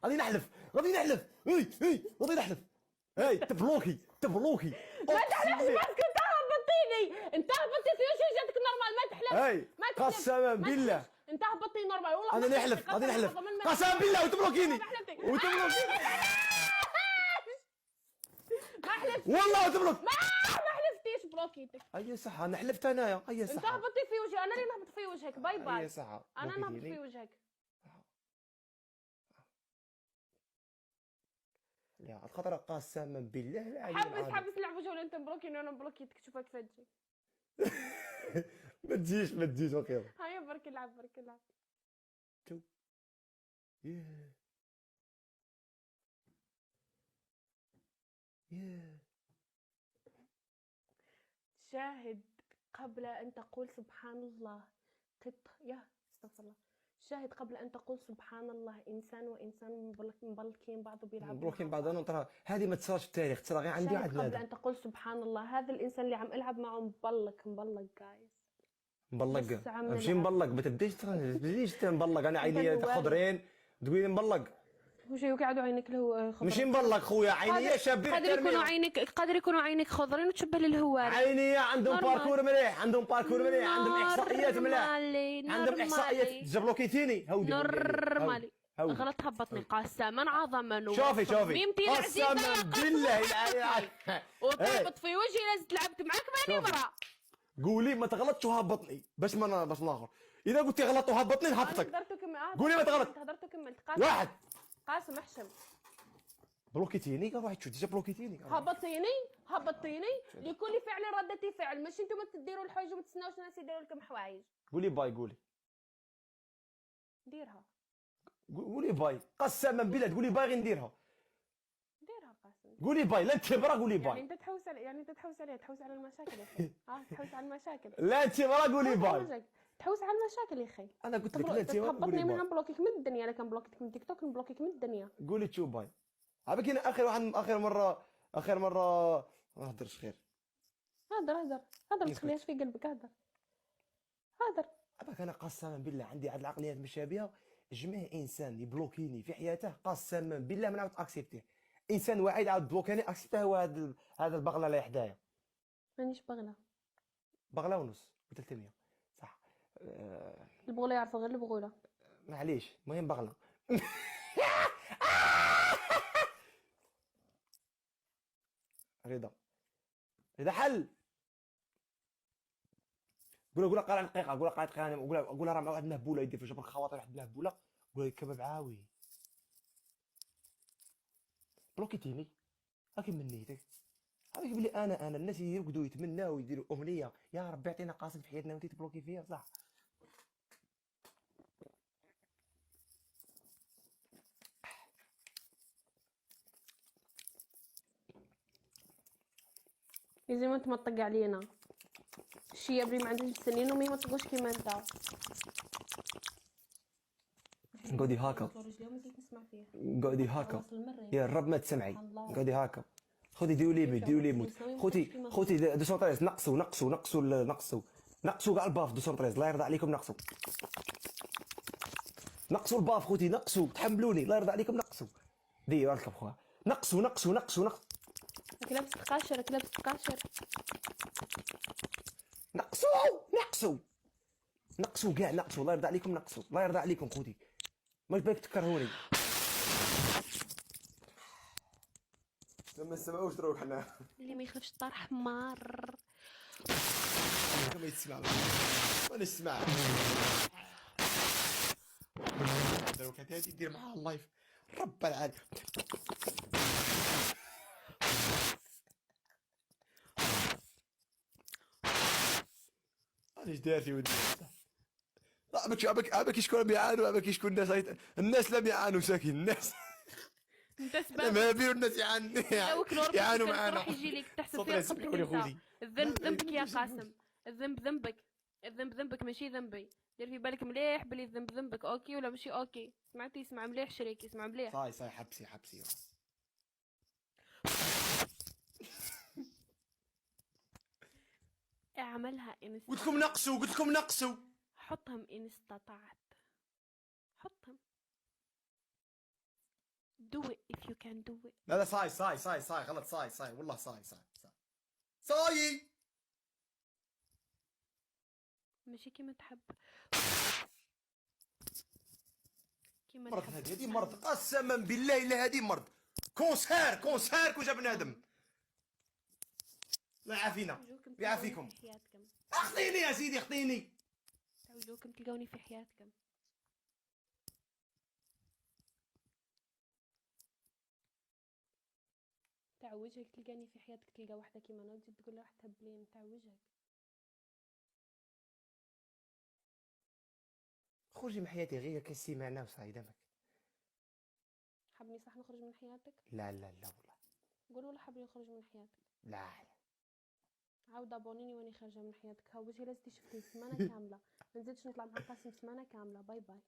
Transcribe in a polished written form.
غادي نحلف غادي نحلف غادي نحلف تبلوكي ما تحلفش باسكو انت هبطيني، انت هبطي في وجهي جاتك نورمال، ما تحلفش ما تحلفش قسما بالله انت هبطي نورمال والله. انا نحلف غادي نحلف قسما بالله وتبلوكيني ما حلفت والله وتبلوك ما حلفتيش بلوكيتك. اي صحة انا حلفت انايا اي صحة. انت هبطي في وجهي، انا اللي نهبط في وجهك. باي باي. اي صحة انا نهبط في وجهك. لا الخطرة قسما بالله العلي حبس نلعبوا جولة، انت مبلوكيني وانا مبلوكيتك، شوفها كيف تجي. ما تجيش وقيلا. هيا برك العب شو شاهد قبل ان تقول سبحان الله استغفر الله. شاهد قبل ان تقول سبحان الله، انسان وانسان مبلكين بعض وبيلعبوا مبلوكين بعض. انا ترى هذه ما تصيرش في التاريخ، ترى غير عندي واحد قبل ان تقول سبحان الله، هذا الانسان اللي عم العب معه مبلك جايز. مبلق ماشي مبلق، ما تبديش مبلق. انا عيني خضرين تقولي مبلق. وش يقعدوا عينك له خضر؟ ماشي مبلق خويا، عينيا شابين. قادر يكونوا عينك خضرين وتشبه للهوار. عينيا عندهم باركور مليح، عندهم احصائيات مليح، عندهم احصائيات. جبلوكيتيني هودي نورمالي غلط هبطني قسما عظما. شوفي قسما بالله وتهبط في وجهي. لازم لعبت معاك ماني مرة. قولي ما تغلطش وهبطني باش ناخر. اذا قلتي غلط وهبطني نهبطك. قولي ما تغلط. هدرت وكملت. واحد قاسم احشم. بلوكيتيني قال واحد شو ديجا بلوكيتيني. هبطيني لكل فعل ردة فعل. ماشي انتم تديروا الحوايج وما تستناوش الناس يديروا لكم حوايج. قولي باي. قولي ديرها. قولي باي قسما بالله. تقولي باي غير نديرها. ديرها قاسم. قولي باي. لا انت برا قولي باي. يعني انت تحوس عليها تحوس على المشاكل يا اخي. تحوس على المشاكل. لا انت برا قولي باي. تحوس على المشاكل يا اخي. انا قلت لك لا انت برا قولي باي. من نبلوكيك من الدنيا. انا كنبلوكيك من تيك توك، نبلوكيك من الدنيا. قولي تشو باي. عباك انا اخر مره ما نهضرش خير. هضر ما تخليهاش في قلبك. هضر. عباك انا قسما بالله عندي هاد العقليات مشابهه. جميع انسان يبلوكيني في حياته قسما بالله ما نعاود اكسبتيه. انسان واحد عاود بلوكاني اكسبته هو هذا البغله اللي حدايا. مانيش بغله ونص و300 صح. البغله يعرفوا غير البغوله. معليش المهم بغله. رضا حل. قول قرا دقيقه. قول راه مع واحد المهبوله يدير في جبر الخواطر. واحد المهبوله قول كباب عاوي. بلوكيتيني هاكي من نيتك. هاكي بلي انا الناس يرقدوا يتمناو يديروا امنيه يا ربي يعطينا قاسم في حياتنا وانت تبلوكي فيها صح. زي ما انت ما تطق علينا الشياب اللي ما عندهش سنين ومي ما تطقوش كيما انت. قعدي هاكا يا رب ما تسمعي. قعدي هاكا. خذي ديروا ليموت خوتي 213. نقصوا كاع الباف 213. الله يرضى عليكم نقصوا الباف خوتي. نقصوا تحملوني الله يرضى عليكم. نقصوا ديروا اركب خويا. نقصوا راك لابس تقاشر. نقصوا كاع الله يرضى عليكم. الله يرضى عليكم خوتي. ماش بالك تكرهوني. لما نسمعوش دروك حنا اللي ما يخلفش الطار حمار. ما يتسمع ما نسمع. دروك هادي دير معاها اللايف رب العالم. انا ايش دارتي ودي. عباك شكون بيعانوا. عباك شكون الناس لا يعانوا ساكن الناس. انت سبب ما بيو الناس يعانوا معانا. راح يجي لك تحسب فيها قبل. الذنب ذنبك يا قاسم. الذنب ذنبك ماشي ذنبي. دير في بالك مليح بلي الذنب ذنبك. اوكي ولا ماشي اوكي؟ سمعتي؟ اسمع مليح شريكي اسمع مليح. صاي حبسي اعملها ان قلت لكم نقصوا. حطهم ان استطعت. حطهم do it if you can do it. لا لا صاي غلط صاي والله صاي ماشي كيما تحب. كيما مرض تحب هذه تسمع. مرض قسما بالله الا هذه مرض. كونسير كون جا بنادم. الله يعافينا تعوجوكم ويعافيكم. تلقوني في حياتكم. اخطيني يا سيدي اخطيني. تعوجوكم تلقوني في حياتكم. تعوجك تلقاني في حياتك، تلقى واحدة كيما انا وتجي تقول لها واحد تهبلين. تعوجك. خرجي من حياتي غير كسي معنا وصاي دامك. حابني صح نخرج من حياتك؟ لا لا لا والله. قول والله حابني نخرج من حياتك. لا عاود ابونيني واني خارجه من حياتك. هاو باش لازم شفتني سمانه كامله، ما نزيدش نطلع مع قاسم سمانه كامله. باي باي.